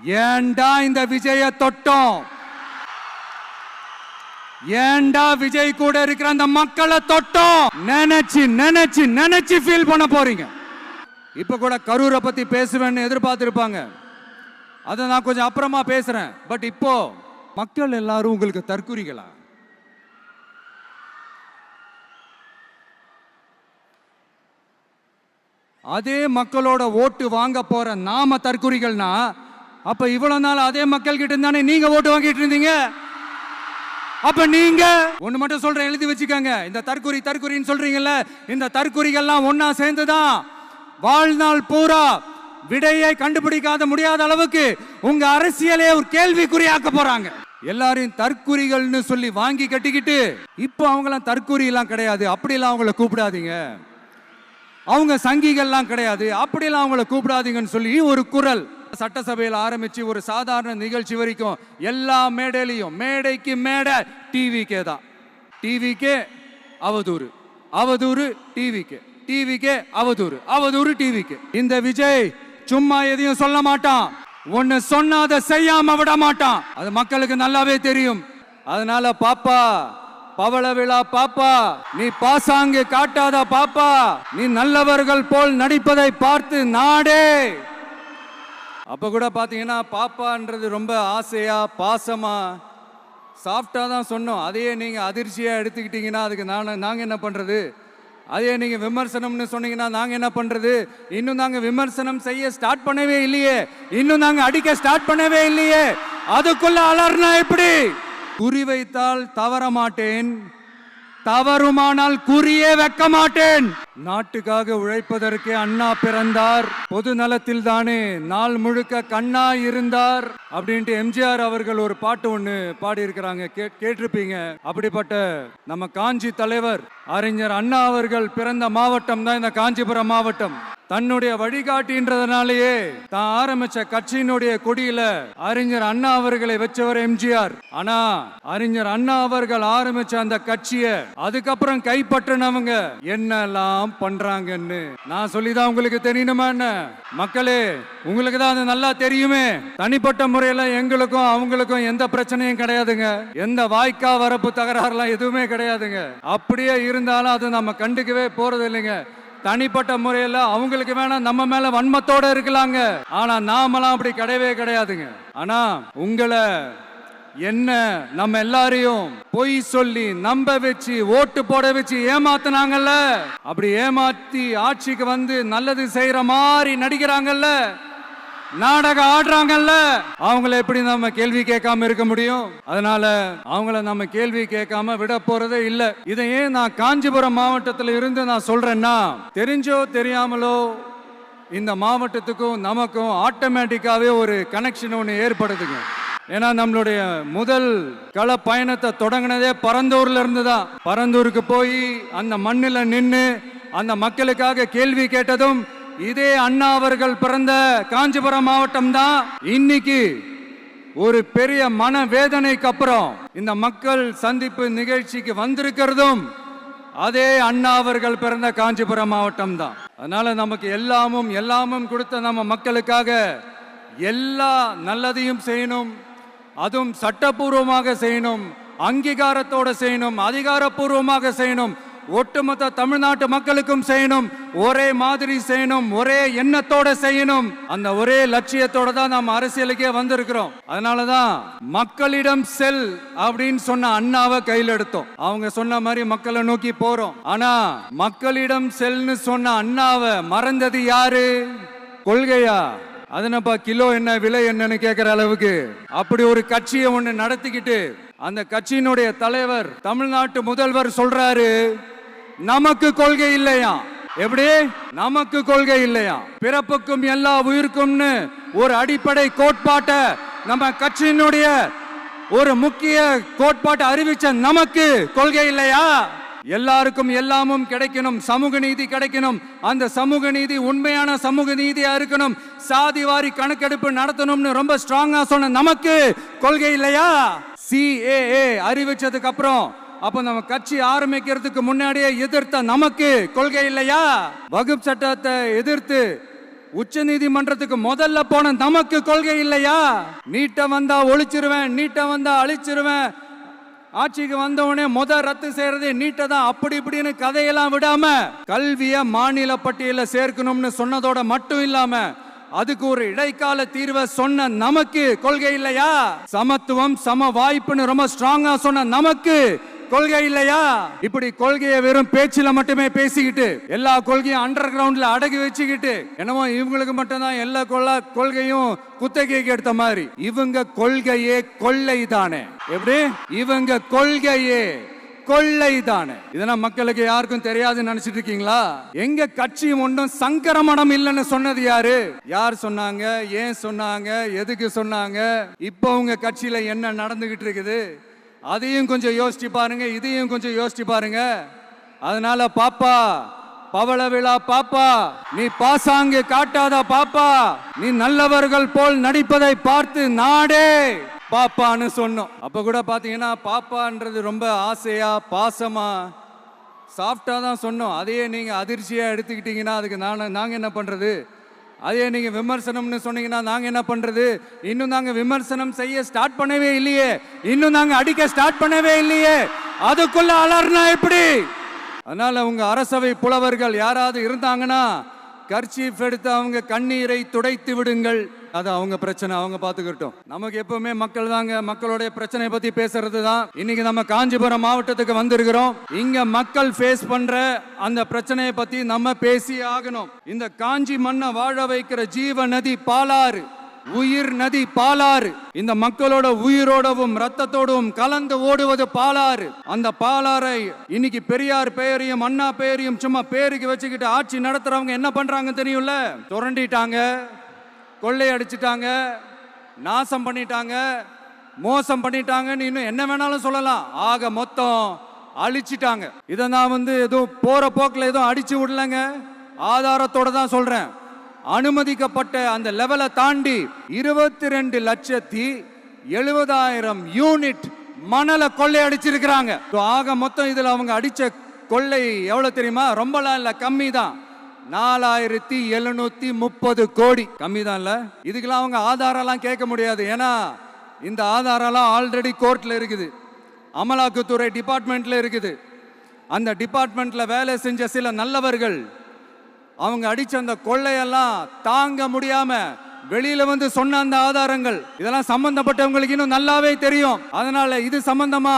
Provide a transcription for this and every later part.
ஏண்டா இந்த விஜய தொட்டோம், ஏண்டா விஜய் கூட இருக்கிற அந்த மக்களை தொட்டோம் நினைச்சு நினைச்சு நினைச்சு ஃபீல் பண்ண போறீங்க. இப்ப கூட கரூரை பத்தி பேசுவேன்னு எதிர்பார்த்திருப்பாங்க, அதை நான் கொஞ்சம் அப்புறமா பேசுறேன். பட் இப்போ மக்கள் எல்லாரும் உங்களுக்கு தற்குறிகளா? அதே மக்களோட ஓட்டு வாங்க போற நாம தற்குறிகள்னா, அப்ப இவ்வளவு நாள் அதே மக்கள் கிட்ட இருந்தானே நீங்க ஓட்டு வாங்கிட்டு இருந்தீங்க. அப்ப நீங்க ஒண்ணு மட்டும் சொல்றேன், எழுதி வச்சுக்கோங்க. இந்த தற்குறின்னு சொல்றீங்கல்ல, இந்த தற்குறிகள்லாம் ஒன்னா சேர்ந்துதான் வாழ்நாள் பூரா விடையை கண்டுபிடிக்காத முடியாத அளவுக்கு உங்க அரசியலே ஒரு கேள்விக்குறியாக்க போறாங்க. எல்லாரையும் தற்குறிகள்னு சொல்லி வாங்கி கட்டிக்கிட்டு இப்போ அவங்களாம் தற்குறி எல்லாம் கிடையாது, அப்படிலாம் அவங்கள கூப்பிடாதீங்க. அவங்க சங்கிகள்லாம் கிடையாது, அப்படிலாம் அவங்கள கூப்பிடாதீங்கன்னு சொல்லி ஒரு குரல் சட்டசபையில் ஆரம்பிச்சு ஒரு சாதாரண நிகழ்ச்சி வரைக்கும் எல்லா மேடையிலையும், மேடைக்கு மேடை டிவிக்கே தான். டிவிக்கே அவதூறு, அவதூறு டிவிக்கு, டிவிக்கே அவதூறு, அவதூறு டிவிக்கு. இந்த விஜய் சும்மா எதையும் சொல்ல மாட்டான், ஒன்னு சொன்னா அதை செய்யாம விட மாட்டான். அது மக்களுக்கு நல்லாவே தெரியும். அதனால பாப்பா, பவள விழா பாப்பா, நீ பாசாங்கு காட்டாத பாப்பா, நீ நல்லவர்கள் போல் நடிப்பதை பார்த்து நாடே. அப்ப கூட பாத்தீங்கன்னா பாப்பான்றது ரொம்ப ஆசையா பாசமா சாஃப்டா தான் சொன்னோம். அதையே நீங்க அதிர்ச்சியா எடுத்துக்கிட்டீங்கன்னா அதுக்கு நாங்க என்ன பண்றது? அதே நீங்க விமர்சனம்னு சொன்னீங்கன்னா நாங்க என்ன பண்றது? இன்னும் நாங்க விமர்சனம் செய்ய ஸ்டார்ட் பண்ணவே இல்லையே, இன்னும் நாங்க அடிக்க ஸ்டார்ட் பண்ணவே இல்லையே, அதுக்குள்ள அலர்னா எப்படி? குறி வைத்தால் தவற மாட்டேன், தவறுமானால் குறியே வைக்க மாட்டேன். நாட்டுக்காக உழைப்பதற்கு அண்ணா பிறந்தார், பொது நலத்தில் தானே நாள் முழுக்க கண்ணா இருந்தார் அப்படின்ட்டு எம்ஜிஆர் அவர்கள் ஒரு பாட்டு ஒண்ணு பாடி இருக்கிறாங்க, கேட்டிருப்பீங்க. அப்படிப்பட்ட நம்ம காஞ்சி தலைவர் அறிஞர் அண்ணா அவர்கள் பிறந்த மாவட்டம் தான் இந்த காஞ்சிபுரம் மாவட்டம். தன்னுடைய வழிகாட்டின்றதுனாலேயே தான் ஆரம்பிச்ச கட்சியினுடைய கொடியில அறிஞர் அண்ணா அவர்களை வச்சவர் எம்ஜிஆர். ஆனா அறிஞர் அண்ணா அவர்கள் ஆரம்பிச்ச அந்த கட்சியை அதுக்கப்புறம் கைப்பற்றினவங்க என்னெல்லாம் பண்றாங்கன்னு நான் சொல்லிதான் உங்களுக்கு தெரியணுமா என்ன? மக்களே, உங்களுக்கு தான் அது நல்லா தெரியுமே. தனிப்பட்ட முறையில எங்களுக்கும் அவங்களுக்கும் எந்த பிரச்சனையும் கிடையாதுங்க, எந்த வாய்க்கா வரப்பு தகராறுலாம் எதுவுமே கிடையாதுங்க. அப்படியே இருந்தாலும் அது நம்ம கண்டுக்கவே போறது இல்லைங்க. தனிப்பட்ட முறையில் அவங்களுக்கு வேணா நம்ம மேல வன்மத்தோட இருக்கலாங்க, ஆனா நாமெல்லாம் அப்படி கிடையவே கிடையாதுங்க. ஆனா உங்களை என்ன நம்ம எல்லாரையும் பொய் சொல்லி நம்ப வச்சு ஓட்டு போட வச்சு ஏமாத்தினாங்கல்ல, அப்படி ஏமாத்தி ஆட்சிக்கு வந்து நல்லது செய்யற மாதிரி நடிக்கிறாங்கல்ல, நாடகம் ஆடுறாங்கல்ல, அவங்கள எப்படி நம்ம கேள்வி கேட்காம இருக்க முடியும்? அதனால அவங்கள நம்ம கேள்வி கேட்காம விட போறதே இல்ல. இதையே நான் காஞ்சிபுரம் மாவட்டத்தில் இருந்து நான் சொல்றேன்னா, தெரிஞ்சோ தெரியாமலோ இந்த மாவட்டத்துக்கும் நமக்கும் ஆட்டோமேட்டிக்காவே ஒரு கனெக்ஷன் ஒன்று ஏற்படுதுங்க. ஏன்னா நம்மளுடைய முதல் கள பயணத்தை தொடங்கினதே பரந்தூர்ல இருந்து தான். பரந்தூருக்கு போய் அந்த மண்ணில் நின்று அந்த மக்களுக்காக கேள்வி கேட்டதும் இதே அண்ணா அவர்கள் பிறந்த காஞ்சிபுரம் மாவட்டம் தான். இன்னைக்கு ஒரு பெரிய மன வேதனைக்கு அப்புறம் இந்த மக்கள் சந்திப்பு நிகழ்ச்சிக்கு வந்திருக்கிறதும் அதே அண்ணா அவர்கள் பிறந்த காஞ்சிபுரம் மாவட்டம் தான். அதனால நமக்கு எல்லாமும் கொடுத்த நம்ம மக்களுக்காக எல்லா நல்லதையும் செய்யணும், அதுவும் சட்டப்பூர்வமாக செய்யணும், அங்கீகாரத்தோட செய்யணும், அதிகாரப்பூர்வமாக செய்யணும், ஒட்டுமொத்த தமிழ்நாட்டு மக்களுக்கும் செய்யணும், ஒரே மாதிரி செய்யணும், ஒரே எண்ணத்தோட செய்யணும். அந்த ஒரே லட்சியத்தோட தான் நம்ம அரசியலுக்கே வந்திருக்கிறோம். அதனாலதான் மக்களிடம் செல் அப்படின்னு சொன்ன அண்ணாவை கையில் எடுத்தோம். அவங்க சொன்ன மாதிரி மக்களை நோக்கி போறோம். ஆனா மக்களிடம் செல்னு சொன்ன அண்ணாவை மறந்தது யாரு? கொள்கையா? அதனப்பா கிலோ என்ன விலை என்னன்னு கேட்கிற அளவுக்கு அப்படி ஒரு கட்சியை ஒண்ணு நடத்திக்கிட்டு அந்த கட்சியினுடைய தலைவர் தமிழ்நாட்டு முதல்வர் சொல்றாரு, நமக்கு கொள்கை இல்லையா? எப்படி நமக்கு கொள்கை இல்லையா? பிறப்புக்கும் எல்லா உயிருக்கும்னு ஒரு அடிப்படை கோட்பாட்டை நம்ம கட்சியினுடைய ஒரு முக்கிய கோட்பாட்டை அறிவிச்ச நமக்கு கொள்கை இல்லையா? எல்லாருக்கும் எல்லாமும் கிடைக்கணும், சமூக நீதி கிடைக்கணும், அந்த சமூக நீதி உண்மையான சமூக நீதியா இருக்கணும், சாதி வாரி கணக்கெடுப்பு நடத்தணும்னு ரொம்ப ஸ்ட்ராங்கா சொன்ன நமக்கு கொள்கை இல்லையா? CAA அறிவிச்சதுக்கு அப்புறம் அப்ப நம்ம கட்சி ஆரம்பிக்கிறதுக்கு முன்னாடியே எதிர்த்த நமக்கு கொள்கை இல்லையா? வகுப்பு சட்டத்தை எதிர்த்து உச்ச நீதிமன்றத்துக்கு முதல்ல போன நமக்கு கொள்கை இல்லையா? நீட்ட வந்தா ஒழிச்சிருவேன், நீட்ட வந்தா அழிச்சிருவேன், ஆட்சிக்கு வந்தவனே ரத்து செய்யறது நீட்ட தான், அப்படி இப்படின்னு கதையெல்லாம் விடாம கல்விய மாநில பட்டியல சேர்க்கணும்னு சொன்னதோட மட்டும் இல்லாம அதுக்கு ஒரு இடைக்கால தீர்வை சொன்ன நமக்கு கொள்கை இல்லையா? சமத்துவம் சம வாய்ப்புன்னு ரொம்ப ஸ்ட்ராங்கா சொன்ன நமக்கு கொள்கை இல்லையா? இப்படி கொள்கையை வெறும் பேச்சில மட்டுமே பேசிக்கிட்டு எல்லா கொள்கையும் அண்டர் கிரவுண்ட்ல அடக்கி வச்சுக்கிட்டு என்னமோ இவங்களுக்கு மட்டும்தான் எல்லா கொள்கையும் குத்தகைக்கு எடுத்த மாதிரி. இவங்க கொள்கையே கொள்ளை தானே. எப்படி? இவங்க கொள்கையே கொள்ளை தானே. இதெல்லாம் மக்களுக்கு யாருக்கும் தெரியாதுன்னு நினைச்சிட்டு இருக்கீங்களா? எங்க கட்சி ஒன்றும் சங்கரமணம் இல்லைன்னு சொன்னது யாரு? யார் சொன்னாங்க? ஏன் சொன்னாங்க? எதுக்கு சொன்னாங்க? இப்போ உங்க கட்சியில என்ன நடந்துகிட்டு இருக்குது அதையும் கொஞ்சம் யோசிச்சு பாருங்க, இதையும் கொஞ்சம் யோசிச்சு பாருங்க. அதனால பாப்பா, பவள விழா பாப்பா, நீ பாசாங்கு காட்டாத பாப்பா, நீ நல்லவர்கள் போல் நடிப்பதை பார்த்து நாடே பாப்பான்னு சொன்னோம். அப்ப கூட பாத்தீங்கன்னா பாப்பான்றது ரொம்ப ஆசையா பாசமா சாஃப்டா தான் சொன்னோம். அதையே நீங்க அதிர்ச்சியா எடுத்துக்கிட்டீங்கன்னா அதுக்கு நாங்க என்ன பண்றது? அதே நீங்க விமர்சனம்னு சொன்னீங்கன்னா நாங்க என்ன பண்றது? இன்னும் நாங்க விமர்சனம் செய்ய ஸ்டார்ட் பண்ணவே இல்லையே, இன்னும் நாங்க அடிக்க ஸ்டார்ட் பண்ணவே இல்லையே, அதுக்குள்ள அலர்னா எப்படி? அதனால உங்க அரசவை புலவர்கள் யாராவது இருந்தாங்கன்னா கர்ச்சீஃப் எடுத்து அவங்க கண்ணீரை துடைத்து விடுங்கள். அது அவங்க பிரச்சனை, அவங்க பாத்துக்கிட்டோம். நமக்கு எப்பவுமே மக்கள் தாங்க, மக்களுடைய பிரச்சனை பத்தி பேசுறது தான். இன்னைக்கு நம்ம காஞ்சிபுரம் மாவட்டத்துக்கு வந்திருக்கிறோம். இங்க மக்கள் ஃபேஸ் பண்ற அந்த பிரச்சனையை பத்தி நம்ம பேசி ஆகணும். இந்த காஞ்சி மண்ணை வாழ வைக்கிற ஜீவ நதி பாலாறு, உயிர் நதி பாலாறு. இந்த மக்களோட உயிரோடவும் ரத்தத்தோடவும் கலந்து ஓடுவது பாலாறு. அந்த பாலாறை இன்னைக்கு பெரியார் பெயரையும் அண்ணா பெயரையும் சும்மா பேருக்கு வச்சுக்கிட்டு ஆட்சி நடத்துறவங்க என்ன பண்றாங்க தெரியும்ல? சுரண்டிட்டாங்க, கொள்ளை அடிச்சிட்டாங்க, நாசம் பண்ணிட்டாங்க, மோசம் பண்ணிட்டாங்கன்னு இன்னும் என்ன வேணாலும் சொல்லலாம். ஆக மொத்தம் அழிச்சிட்டாங்க. இதை நான் ஏதோ போற போக்கில் ஏதோ அடிச்சு விடலங்க, ஆதாரத்தோட தான் சொல்றேன். அனுமதிக்கப்பட்ட அந்த லெவலை தாண்டி 22,70,000 யூனிட் மணலை கொள்ளை அடிச்சிருக்கிறாங்க. ஆக மொத்தம் இதுல அவங்க அடிச்ச கொள்ளை எவ்வளவு தெரியுமா? ரொம்பலாம் இல்ல, கம்மி தான். 4,730 கோடி. கம்மி தான் இல்ல? இதுக்கெல்லாம் அவங்க ஆதாரம் கேட்க முடியாது. ஏன்னா இந்த ஆதாரம் ஆல்ரெடி கோர்ட்ல இருக்குது, அமலாக்கத்துறை டிபார்ட்மெண்ட்ல இருக்குது. அந்த டிபார்ட்மெண்ட்ல வேலை செஞ்ச சில நல்லவர்கள் அவங்க அடிச்ச அந்த கொள்ளையெல்லாம் தாங்க முடியாம வெளியில சொன்ன அந்த ஆதாரங்கள் இதெல்லாம் சம்பந்தப்பட்டவங்களுக்கு இன்னும் நல்லாவே தெரியும். அதனால இது சம்பந்தமா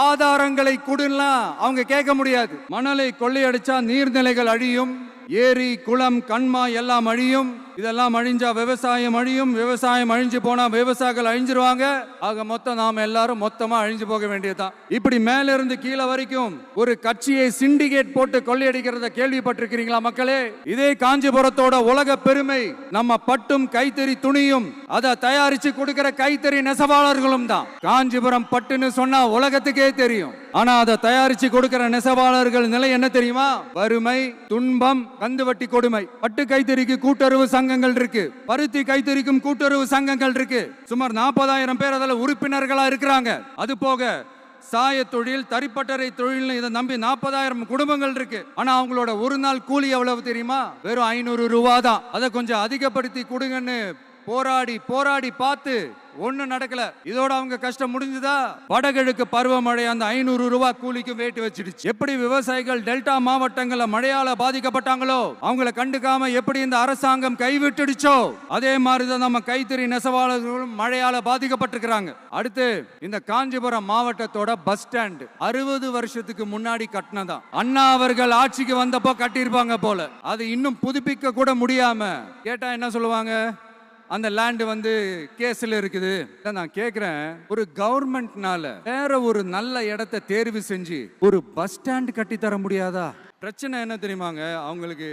ஆதாரங்களை கொடுலாம் அவங்க கேட்க முடியாது. மணலை கொள்ளையடிச்சா நீர்நிலைகள் அழியும், ஏரி குளம் கண்மா எல்லாம் அழியும். இதெல்லாம் அழிஞ்சா விவசாயம் அழியும், விவசாயம் அழிஞ்சு போனா விவசாயிகள் அழிஞ்சிருவாங்க. ஆக மொத்தம் நாம எல்லாரும் மொத்தமா அழிஞ்சு போக வேண்டியதுதான். இப்படி மேல இருந்து கீழே வரைக்கும் ஒரு கட்சியை சிண்டிகேட் போட்டு கொள்ளையடிக்கிறத கேள்விப்பட்டிருக்கிறீங்களா மக்களே? இதே காஞ்சிபுரத்தோட உலக பெருமை நம்ம பட்டும் கைத்தறி துணியும் அதை தயாரிச்சு கொடுக்கிற கைத்தறி நெசவாளர்களும் தான். காஞ்சிபுரம் பட்டுன்னு சொன்னா உலகத்துக்கே தெரியும். ஆனா அதை தயாரிச்சு கொடுக்கிற நெசவாளர்கள் நிலை என்ன தெரியுமா? வறுமை, துன்பம், கந்துவட்டி கொடுமை. பட்டு கைத்தறிக்கு கூட்டுறவு சங்கங்கள் இருக்கு, பருத்தி கைத்தறிக்கும் கூட்டுறவு சங்கங்கள் இருக்கு. சுமார் 40,000 பேர் அதில் உறுப்பினர்களா இருக்கிறாங்க. அது போக சாய தொழில், தறிப்பட்டறை தொழில் இதை நம்பி 40,000 குடும்பங்கள் இருக்கு. ஆனா அவங்களோட ஒரு நாள் கூலி எவ்வளவு தெரியுமா? வெறும் 500 ரூபா தான். அதை கொஞ்சம் அதிகப்படுத்தி கொடுங்கன்னு போராடி போராடி பார்த்து ஒண்ணு நடக்கல. இதோட அவங்க கஷ்டம் முடிஞ்சதா? வடகிழக்கு பருவமழை அந்த 500 ரூபாய் கூலிக்கு வேட்டு வச்சிடுச்சு. எப்படி விவசாயிகள் டெல்டா மாவட்டங்கள்ல மழையால பாதிக்கப்பட்டாங்களோ அவங்கள கண்டுக்காம எப்படி இந்த அரசாங்கம் கைவிட்டுடுச்சோ அதே மாதிரிதான் நம்ம கைத்தறி நெசவாளர்களும் மழையால பாதிக்கப்பட்டிருக்கிறாங்க. அடுத்து இந்த காஞ்சிபுரம் மாவட்டத்தோட பஸ் ஸ்டாண்ட் 60 வருஷத்துக்கு முன்னாடி கட்டினதான். அண்ணா அவர்கள் ஆட்சிக்கு வந்தப்போ கட்டியிருப்பாங்க போல. அது இன்னும் புதுப்பிக்க கூட முடியாம கேட்டா என்ன சொல்லுவாங்க? அந்த லேண்ட் கேஸ்ல இருக்குது. நான் கேக்குறேன், ஒரு கவர்மெண்ட்னால வேற ஒரு நல்ல இடத்தை தேர்வு செஞ்சு ஒரு பஸ் ஸ்டாண்ட் கட்டி தர முடியாதா? பிரச்சனை என்ன தெரியுமாங்க? அவங்களுக்கு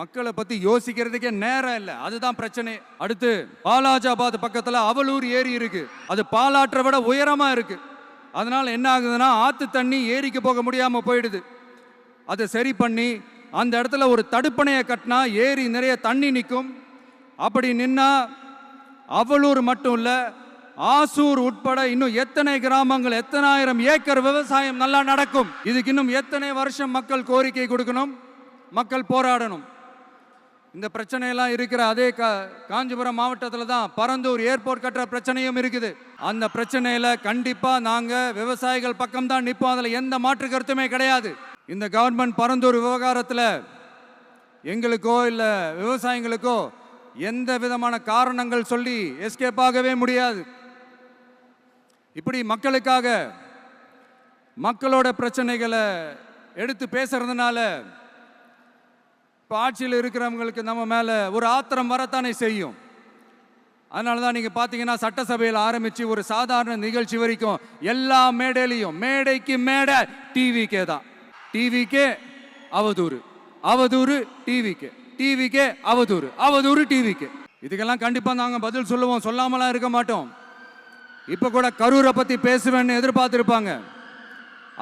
மக்களை பத்தி யோசிக்கிறதுக்கே நேரம் இல்லை, அதுதான் பிரச்சனை. அடுத்து பாலாஜாபாத் பக்கத்துல அவலூர் ஏரி இருக்கு, அது பாலாற்றை விட உயரமா இருக்கு. அதனால என்ன ஆகுதுன்னா ஆத்து தண்ணி ஏரிக்கு போக முடியாம போயிடுது. அதை சரி பண்ணி அந்த இடத்துல ஒரு தடுப்பணையை கட்டினா ஏரி நிறைய தண்ணி நிற்கும். அப்படி நின்னா அவலூர் மட்டும் இல்ல, ஆசூர் உட்பட இன்னும் எத்தனை கிராமங்கள், எத்தனை ஆயிரம் ஏக்கர் விவசாயம் நல்லா நடக்கும். இதுக்கு இன்னும் எத்தனை வருஷம் மக்கள் கோரிக்கை கொடுக்கணும், மக்கள் போராடணும். இந்த பிரச்சனையெல்லாம் இருக்கிற அதே காஞ்சிபுரம் மாவட்டத்தில் தான் பரந்தூர் ஏர்போர்ட் கட்டுற பிரச்சனையும் இருக்குது. அந்த பிரச்சனையில கண்டிப்பா நாங்க விவசாயிகள் பக்கம் தான் நிற்போம். அதுல எந்த மாற்று கருத்துமே கிடையாது. இந்த கவர்மெண்ட் பரந்தூர் விவகாரத்தில் எங்களுக்கோ இல்ல விவசாயிகளுக்கோ எந்த விதமான காரணங்கள் சொல்லி எஸ்கேப் ஆகவே முடியாது. இப்படி மக்களுக்காக மக்களோட பிரச்சனைகளை எடுத்து பேசுறதுனால இப்போ ஆட்சியில் இருக்கிறவங்களுக்கு நம்ம மேலே ஒரு ஆத்திரம் வரத்தானே செய்யும். அதனால தான் நீங்கள் பார்த்தீங்கன்னா சட்டசபையில் ஆரம்பித்து ஒரு சாதாரண நிகழ்ச்சி வரைக்கும் எல்லா மேடையிலையும் மேடைக்கு மேடை டிவிக்கே தான். டிவிக்கே அவதூறு, அவதூறு டிவிக்கு, டிவிக்கே அவதூறு, அவதூறு டிவிக்கு. இதுக்கெல்லாம் கண்டிப்பாக நாங்கள் பதில் சொல்லுவோம், சொல்லாமலாம் இருக்க மாட்டோம். இப்போ கூட கரூரை பற்றி பேசுவேன்னு எதிர்பார்த்துருப்பாங்க.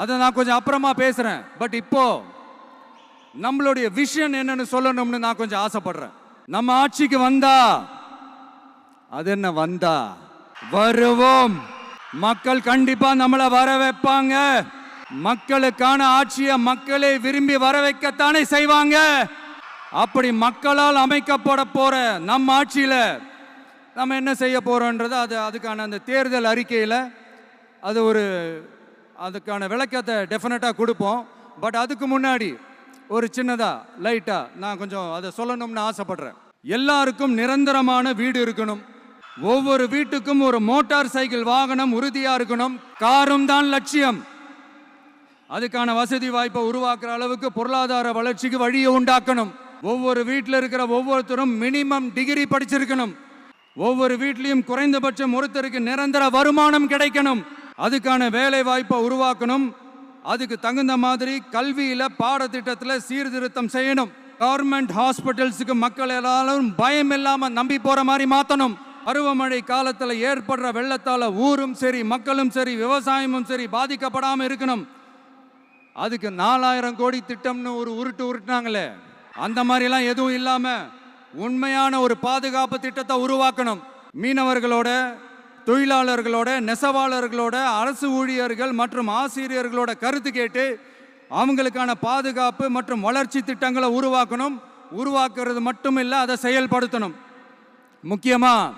அதை நான் கொஞ்சம் அப்புறமா பேசுகிறேன். பட் இப்போ நம்மளுடைய விஷன் என்னன்னு சொல்லணும்னு நான் கொஞ்சம் ஆசைப்படுறேன். நம்ம ஆட்சிக்கு வந்தா அது என்ன வந்தா வருவோம். மக்கள் கண்டிப்பா நம்மளை வர வைப்பாங்க. மக்களுக்கான ஆட்சியை மக்களே விரும்பி வர வைக்கத்தானே செய்வாங்க. அப்படி மக்களால் அமைக்கப்பட போற நம்ம ஆட்சியில நம்ம என்ன செய்ய போறோம்ன்றது அதுக்கான அந்த தேர்தல் அறிக்கையில் அதுக்கான விளக்கத்தை டெஃபினட்டாக கொடுப்போம். பட் அதுக்கு முன்னாடி ஒரு சின்னதா லைட்டா நான் கொஞ்சம் அதை சொல்லணும்னு ஆசைப்படுறேன். எல்லாருக்கும் நிரந்தரமான வீடு இருக்கணும். ஒவ்வொரு வீட்டுக்கும் ஒரு மோட்டார் சைக்கிள் வாகனம் உறுதியா இருக்கணும். காரும் தான் லட்சியம். அதுக்கான வசதி வாய்ப்பை உருவாக்குற அளவுக்கு பொருளாதார வளர்ச்சிக்கு வழியை உண்டாக்கணும். ஒவ்வொரு வீட்டில் இருக்கிற ஒவ்வொருத்தரும் மினிமம் டிகிரி படிச்சிருக்கணும். ஒவ்வொரு வீட்லையும் குறைந்தபட்சம் ஒருத்தருக்கு நிரந்தர வருமானம் கிடைக்கணும். அதுக்கான வேலை வாய்ப்பை உருவாக்கணும். அதுக்கு தகுந்த மாதிரி கல்வியில பாடத்திட்டத்தில் சீர்திருத்தம் செய்யணும். கவர்மெண்ட் ஹாஸ்பிட்டல்ஸுக்கு மக்கள் எல்லாரும் பயம் இல்லாம நம்பி போற மாதிரி மாத்தணும். பருவமழை காலத்தில் ஏற்படுற வெள்ளத்தால ஊரும் சரி மக்களும் சரி விவசாயமும் சரி பாதிக்கப்படாம இருக்கணும். அதுக்கு 4000 கோடி திட்டம்னு ஒரு உருட்டுனாங்களே, அந்த மாதிரிலாம் எதுவும் இல்லாம உண்மையான ஒரு பாதுகாப்பு திட்டத்தை உருவாக்கணும். மீனவர்களோட, தொழிலாளர்களோட, நெசவாளர்களோட, அரசு ஊழியர்கள் மற்றும் ஆசிரியர்களோட கருத்து கேட்டு அவங்களுக்கான பாதுகாப்பு மற்றும் வளர்ச்சி திட்டங்களை உருவாக்கணும். உருவாக்குறது மட்டும் இல்லை, அதை செயல்படுத்தணும். முக்கியமாக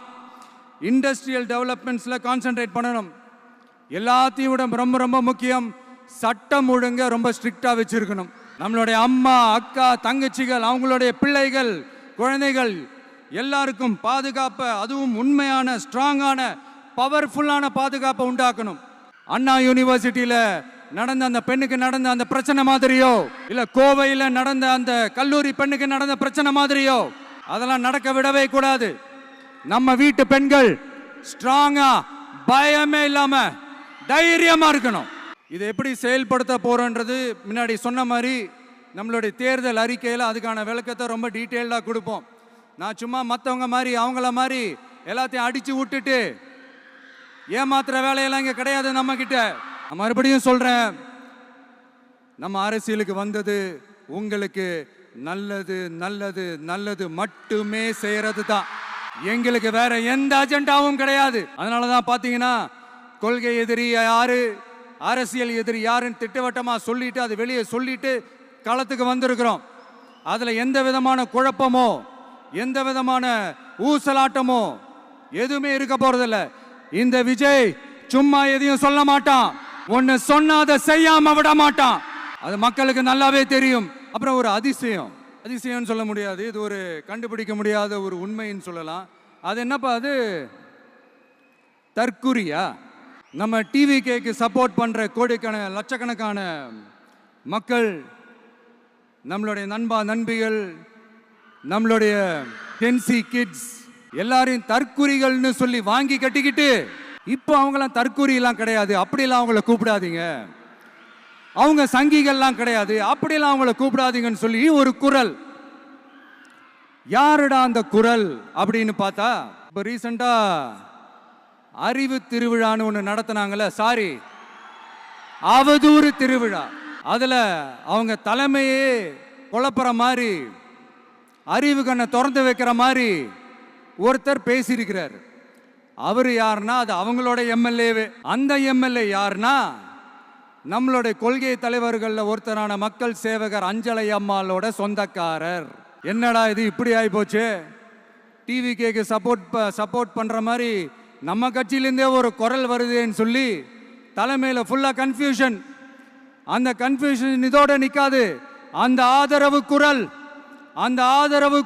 இண்டஸ்ட்ரியல் டெவலப்மெண்ட்ஸில் கான்சென்ட்ரேட் பண்ணணும். எல்லாத்தையும் விட ரொம்ப ரொம்ப முக்கியம், சட்டம் ஒழுங்க ரொம்ப ஸ்ட்ரிக்டாக வச்சிருக்கணும். நம்மளுடைய அம்மா, அக்கா, தங்கச்சிகள், அவங்களுடைய பிள்ளைகள், குழந்தைகள் எல்லாருக்கும் பாதுகாப்பை, அதுவும் உண்மையான ஸ்ட்ராங்கான பவர்ஃபுல்லான பாதுகாப்பை உண்டாக்கணும். அண்ணா யூனிவர்சிட்டியில நடந்த அந்த பெண்ணுக்கு நடந்த அந்த பிரச்சனை மாதிரியோ, இல்ல கோவையில் நடந்த அந்த கல்லூரி பெண்ணுக்கு நடந்த பிரச்சனை மாதிரியோ அதெல்லாம் நடக்க விடவே கூடாது. நம்ம வீட்டு பெண்கள் ஸ்ட்ராங்கா, பயமே இல்லாம தைரியமா இருக்கணும். இதை எப்படி செயல்படுத்த போறோன்றது முன்னாடி சொன்ன மாதிரி நம்மளுடைய தேர்தல் அறிக்கையில் அதுக்கான விளக்கத்தை ரொம்ப டீட்டெயில்டாக கொடுப்போம். நான் சும்மா மற்றவங்க மாதிரி அவங்கள மாதிரி எல்லாத்தையும் அடிச்சு விட்டுட்டு ஏமாத்துற வேலையெல்லாம் இங்கே கிடையாது நம்ம கிட்ட. மறுபடியும் சொல்றேன், நம்ம அரசியலுக்கு வந்தது உங்களுக்கு நல்லது நல்லது நல்லது மட்டுமே செய்யறது தான். எங்களுக்கு வேற எந்த அஜெண்டாவும் கிடையாது. அதனால தான் பார்த்தீங்கன்னா கொள்கை எதிரி யாரு, அரசியல் எதிரி யாருன்னு திட்டவட்டமாக சொல்லிட்டு அது வெளியே சொல்லிட்டு களத்துக்கு வந்திருக்கிறோம். அதில் எந்த விதமான குழப்பமோ எந்த விதமான ஊசலாட்டமோ எதுவுமே இருக்க போறதில்ல. இந்த விஜய் சும்மா எதையும் சொல்ல மாட்டான். ஒன்னு சொன்னா அதை செய்யாம விட மாட்டான். அது மக்களுக்கு நல்லாவே தெரியும். அப்புறம் ஒரு அதிசயம் சொல்ல முடியாது, இது ஒரு கண்டுபிடிக்க முடியாத ஒரு உண்மைன்னு சொல்லலாம். அது என்னப்பா, அது தற்குறியா? நம்ம டிவிகேக்கு சப்போர்ட் பண்ற கோடிக்கணக்கான லட்சக்கணக்கான மக்கள், நம்மளுடைய நண்பிகள், நம்மளுடைய டென்சி கிட்ஸ் எல்லாரையும் தற்குறிகள்னு சொல்லி வாங்கி கட்டிக்கிட்டு இப்போ அவங்களாம் தற்குறியெல்லாம் கிடையாது, அப்படிலாம் அவங்கள கூப்பிடாதீங்க, அவங்க சங்கிகள்லாம் கிடையாது, அப்படிலாம் அவங்கள கூப்பிடாதீங்கன்னு சொல்லி ஒரு குரல். யாருடா அந்த குரல் அப்படின்னு பார்த்தா, இப்போ ரீசெண்டா அறிவு திருவிழான்னு ஒன்று நடத்தினாங்கல்ல, சாரி அவதூறு திருவிழா. அதில் அவங்க தலைமையே குழப்புற மாதிரி, அறிவு கண்ணை திறந்து வைக்கிற மாதிரி ஒருத்தர் பேசியிருக்கிறார். அவர் யாருன்னா அது அவங்களோட எம்எல்ஏவே. அந்த எம்எல்ஏ யாருன்னா நம்மளுடைய கொள்கை தலைவர்களில் ஒருத்தரான மக்கள் சேவகர் அஞ்சலை அம்மாளோட சொந்தக்காரர். என்னடா இது இப்படி ஆகி போச்சு, டிவிகேக்கு சப்போர்ட் பண்ற மாதிரி நம்ம கட்சியிலேருந்தே ஒரு குரல் வருதுன்னு சொல்லி தலைமையில் ஃபுல்லா கன்ஃபியூஷன். அந்த கன்ஃபியூஷன் இதோட நிக்காது. அந்த ஆதரவு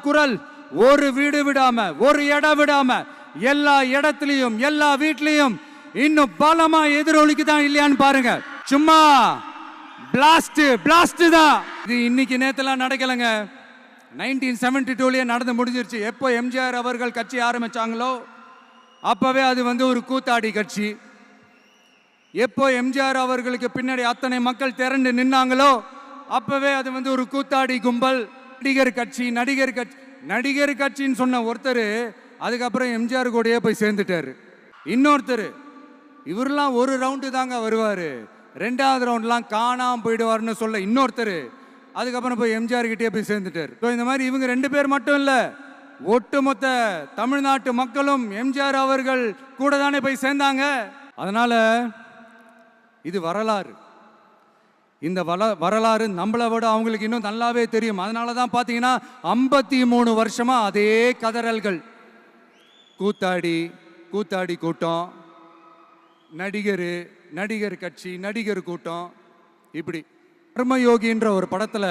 குரல் ஒரு வீடு விடாம, ஒரு இடம் விடாம, எல்லா இடத்துலயும், எல்லா வீட்லயும் இன்னும் பலமா எதிரொலிக்குதான் இல்லையான்னு பாருங்க. சும்மா பிளாஸ்ட் தான் இது. இன்னைக்கு நேத்துலாம் நடக்கலங்க. 1972லயே நடந்து முடிஞ்சிருச்சு. எப்போ எம்ஜிஆர் அவர்கள் கட்சி ஆரம்பிச்சாங்களோ அப்பவே அது ஒரு கூத்தாடி கட்சி. எப்போ எம்ஜிஆர் அவர்களுக்கு பின்னாடி அத்தனை மக்கள் திரண்டு நின்னாங்களோ அப்பவே அது ஒரு கூத்தாடி கும்பல். நடிகர் கட்சின்னு சொன்ன ஒருத்தர் அதுக்கப்புறம் எம்ஜிஆர் கூடயே போய் சேர்ந்துட்டாரு. இன்னொருத்தர் இவரெல்லாம் ஒரு ரவுண்டு தாங்க வருவாரு, ரெண்டாவது ரவுண்ட்லாம் காணாம போயிடுவார்னு சொல்ல இன்னொருத்தர் அதுக்கப்புறம் போய் எம்ஜிஆர் கிட்டே போய் சேர்ந்துட்டார். இந்த மாதிரி இவங்க 2 பேர் மட்டும் இல்ல, ஒட்டுமொத்த தமிழ்நாட்டு மக்களும் எம்ஜிஆர் அவர்கள் கூட தானே போய் சேர்ந்தாங்க. அதனால இது வரலாறு. இந்த வரலாறு நம்மளை விட அவங்களுக்கு இன்னும் நல்லாவே தெரியும். அதனால தான் பார்த்தீங்கன்னா 53 வருஷமா அதே கதறல்கள். கூத்தாடி கூட்டம், நடிகர் கட்சி, நடிகர் கூட்டம். இப்படி கர்மயோகின்ற ஒரு படத்தில்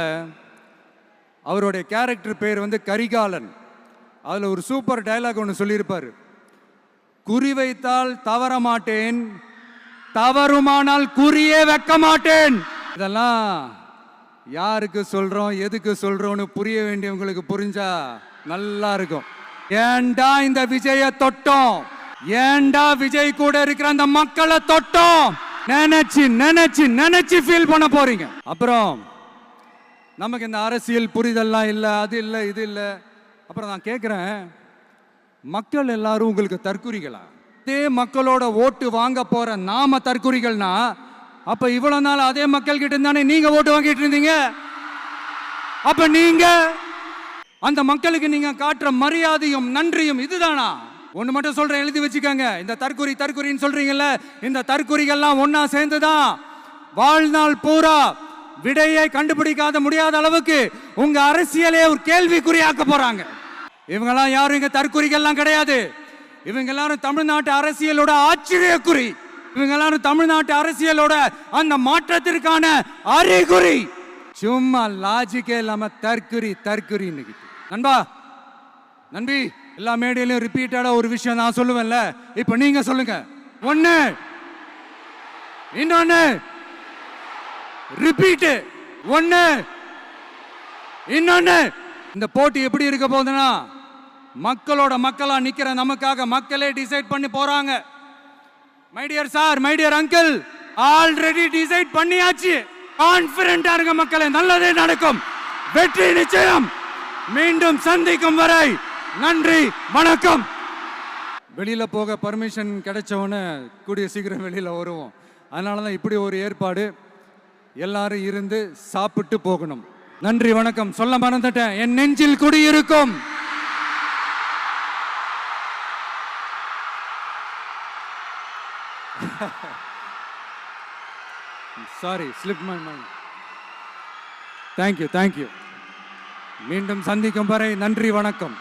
அவருடைய கேரக்டர் பேர் கரிகாலன். அதில் ஒரு சூப்பர் டயலாக் ஒன்று சொல்லியிருப்பார். குறி வைத்தால் தவற மாட்டேன், தவறுமானால் குறியே வைக்க மாட்டேன். இதெல்லாம் யாருக்கு சொல்றோம், எதுக்கு சொல்றோம்னு புரிய வேண்டியவங்களுக்கு புரிஞ்சா நல்லா இருக்கும். ஏண்டா இந்த விஜய தொட்டோம், ஏண்டா விஜய் கூட இருக்கிற அந்த மக்களை தொட்டோம் நினைச்சு ஃபீல் பண்ண போறீங்க. அப்புறம் நமக்கு இந்த அரசியல் புரிதல்லாம் இல்லை, அது இல்லை, இது இல்லை. அப்புறம் நான் கேட்குறேன், மக்கள் எல்லாரும் உங்களுக்கு தற்குறிகளா? அதே மக்களோட ஓட்டு வாங்க போற நாம தற்குறிகள்னா அப்ப இவ்வளவு நாள் அதே மக்கள் கிட்ட இருந்தானே நீங்க ஓட்டு வாங்கிட்டு இருந்தீங்க. அப்ப நீங்க அந்த மக்களுக்கு நீங்க காட்டுற மரியாதையும் நன்றியும் இதுதானா? ஒண்ணு மட்டும் சொல்றேன், எழுதி வச்சுக்கோங்க. இந்த தற்குறின்னு சொல்றீங்கல்ல, இந்த தற்குறிகள்லாம் ஒன்னா சேர்ந்துதான் வாழ்நாள் பூரா விடையை கண்டுபிடிக்காத முடியாத அளவுக்கு உங்க அரசியலே ஒரு கேள்விக்குறியாக்க போறாங்க. இவங்கெல்லாம் யாரும் இங்க தற்குறிகள்லாம் கிடையாது. இவங்க எல்லாரும் தமிழ்நாட்டு அரசியலோட ஆச்சரியக்குறி. இவங்க எல்லாரும் தமிழ்நாட்டு அரசியலோட அந்த மாற்றத்திற்கான அறிகுறி. சும்மா லாஜிக்கே இல்லாம தற்குறி. நம்பி எல்லா மேடையிலும் ரிப்பீட்டடா ஒரு விஷயம் நான் சொல்லுவேன்ல, இப்ப நீங்க சொல்லுங்க. ஒண்ணு, இன்னொன்னு, ரிப்பீட். ஒண்ணு, இன்னொன்னு. இந்த போட்டி எப்படி இருக்க போகுதுன்னா, மக்களா நிக்கிற நமக்காக மக்களே டிசைட் பண்ணி போறாங்க. My dear sir, my dear uncle, already decide பண்ணியாச்சு. கான்ஃபிடென்ட்டா இருங்க மக்களே, நல்லதே நடக்கும், வெற்றி நிச்சயம். மீண்டும் சந்திக்கும் வரை நன்றி, வணக்கம். வெளியில போக பர்மிஷன் கிடைச்சவன கூடிய சீக்கிரம் வெளியில வருவோம். அதனாலதான் இப்படி ஒரு ஏற்பாடு. எல்லாரும் இருந்து சாப்பிட்டு போகணும். நன்றி, வணக்கம். சொல்ல மறந்துட்டேன், என் நெஞ்சில் குடியிருக்கும். Sorry, slipped my mind. Thank you. மீண்டும் சந்திக்கும் வரை நன்றி, வணக்கம்.